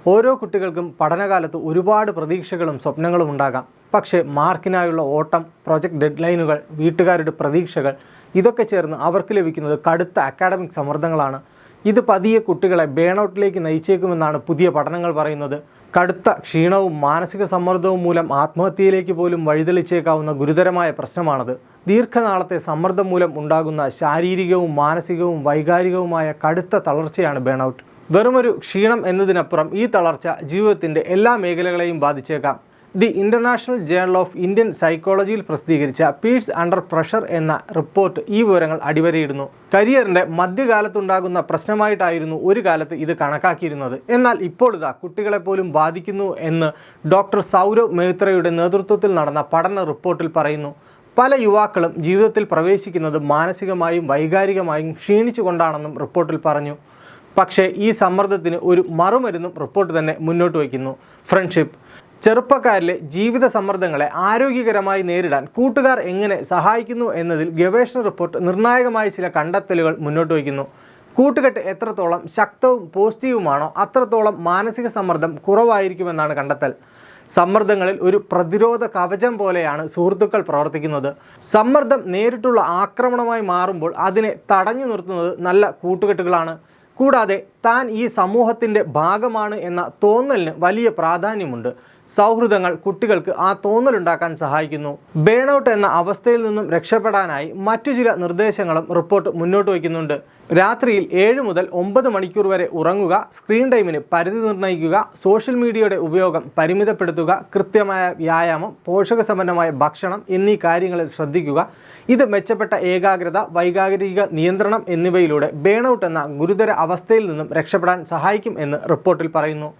ഓരോ കുട്ടികൾക്കും പഠനകാലത്ത് ഒരുപാട് പ്രതീക്ഷകളും സ്വപ്നങ്ങളും ഉണ്ടാകാം. പക്ഷേ മാർക്കിനായുള്ള ഓട്ടം, പ്രൊജക്റ്റ് ഡെഡ്ലൈനുകൾ, വീട്ടുകാരുടെ പ്രതീക്ഷകൾ ഇതൊക്കെ ചേർന്ന് അവർക്ക് ലഭിക്കുന്നത് കടുത്ത അക്കാഡമിക് സമ്മർദ്ദങ്ങളാണ്. ഇത് പതിയെ കുട്ടികളെ ബേൺഔട്ടിലേക്ക് നയിച്ചേക്കുമെന്നാണ് പുതിയ പഠനങ്ങൾ പറയുന്നത്. കടുത്ത ക്ഷീണവും മാനസിക സമ്മർദ്ദവും മൂലം ആത്മഹത്യയിലേക്ക് പോലും വഴിതെളിച്ചേക്കാവുന്ന ഗുരുതരമായ പ്രശ്നമാണത്. ദീർഘനാളത്തെ സമ്മർദ്ദം മൂലം ഉണ്ടാകുന്ന ശാരീരികവും മാനസികവും വൈകാരികവുമായ കടുത്ത തളർച്ചയാണ് ബേൺഔട്ട്. വെറുമൊരു ക്ഷീണം എന്നതിനപ്പുറം ഈ തളർച്ച ജീവിതത്തിൻ്റെ എല്ലാ മേഖലകളെയും ബാധിച്ചേക്കാം. The international journal of Indian സൈക്കോളജിയിൽ പ്രസിദ്ധീകരിച്ച പീഴ്സ് അണ്ടർ പ്രഷർ എന്ന റിപ്പോർട്ട് ഈ വിവരങ്ങൾ അടിവരയിടുന്നു. കരിയറിൻ്റെ മധ്യകാലത്തുണ്ടാകുന്ന പ്രശ്നമായിട്ടായിരുന്നു ഒരു കാലത്ത് ഇത് കണക്കാക്കിയിരുന്നത്. എന്നാൽ ഇപ്പോൾ ഇതാ കുട്ടികളെപ്പോലും ബാധിക്കുന്നു എന്ന് ഡോക്ടർ സൗരവ് മേത്രയുടെ നേതൃത്വത്തിൽ നടന്ന പഠന റിപ്പോർട്ടിൽ പറയുന്നു. പല യുവാക്കളും ജീവിതത്തിൽ പ്രവേശിക്കുന്നത് മാനസികമായും വൈകാരികമായും ക്ഷീണിച്ചുകൊണ്ടാണെന്നും റിപ്പോർട്ടിൽ പറഞ്ഞു. പക്ഷേ ഈ സമ്മർദ്ദത്തിന് ഒരു മറുമരുന്നും റിപ്പോർട്ട് തന്നെ മുന്നോട്ട് വയ്ക്കുന്നു: ഫ്രണ്ട്ഷിപ്പ്. ചെറുപ്പക്കാരിലെ ജീവിത സമ്മർദ്ദങ്ങളെ ആരോഗ്യകരമായി നേരിടാൻ കൂട്ടുകാർ എങ്ങനെ സഹായിക്കുന്നു എന്നതിൽ ഗവേഷണ റിപ്പോർട്ട് നിർണായകമായ ചില കണ്ടെത്തലുകൾ മുന്നോട്ട് വയ്ക്കുന്നു. കൂട്ടുകെട്ട് എത്രത്തോളം ശക്തവും പോസിറ്റീവുമാണോ അത്രത്തോളം മാനസിക സമ്മർദ്ദം കുറവായിരിക്കുമെന്നാണ് കണ്ടെത്തൽ. സമ്മർദ്ദങ്ങളിൽ ഒരു പ്രതിരോധ കവചം പോലെയാണ് സുഹൃത്തുക്കൾ പ്രവർത്തിക്കുന്നത്. സമ്മർദ്ദം നേരിട്ടുള്ള ആക്രമണമായി മാറുമ്പോൾ അതിനെ തടഞ്ഞു നിർത്തുന്നത് നല്ല കൂട്ടുകെട്ടുകളാണ്. കൂടാതെ താൻ ഈ സമൂഹത്തിൻ്റെ ഭാഗമാണ് എന്ന തോന്നലിന് വലിയ പ്രാധാന്യമുണ്ട്. സൗഹൃദങ്ങൾ കുട്ടികൾക്ക് ആ തോന്നലുണ്ടാക്കാൻ സഹായിക്കുന്നു. ബേൺഔട്ട് എന്ന അവസ്ഥയിൽ നിന്നും രക്ഷപ്പെടാനായി മറ്റു ചില നിർദ്ദേശങ്ങളും റിപ്പോർട്ട് മുന്നോട്ട് വയ്ക്കുന്നുണ്ട്. രാത്രിയിൽ 7 മുതൽ 9 മണിക്കൂർ വരെ ഉറങ്ങുക, സ്ക്രീൻ ടൈമിന് പരിധി നിർണ്ണയിക്കുക, സോഷ്യൽ മീഡിയയുടെ ഉപയോഗം പരിമിതപ്പെടുത്തുക, കൃത്യമായ വ്യായാമം, പോഷകസമ്പന്നമായ ഭക്ഷണം എന്നീ കാര്യങ്ങളിൽ ശ്രദ്ധിക്കുക. ഇത് മെച്ചപ്പെട്ട ഏകാഗ്രത, വൈകാരിക നിയന്ത്രണം എന്നിവയിലൂടെ ബേൺഔട്ട് എന്ന ഗുരുതര അവസ്ഥയിൽ നിന്നും രക്ഷപ്പെടാൻ സഹായിക്കും എന്ന് റിപ്പോർട്ടിൽ പറയുന്നു.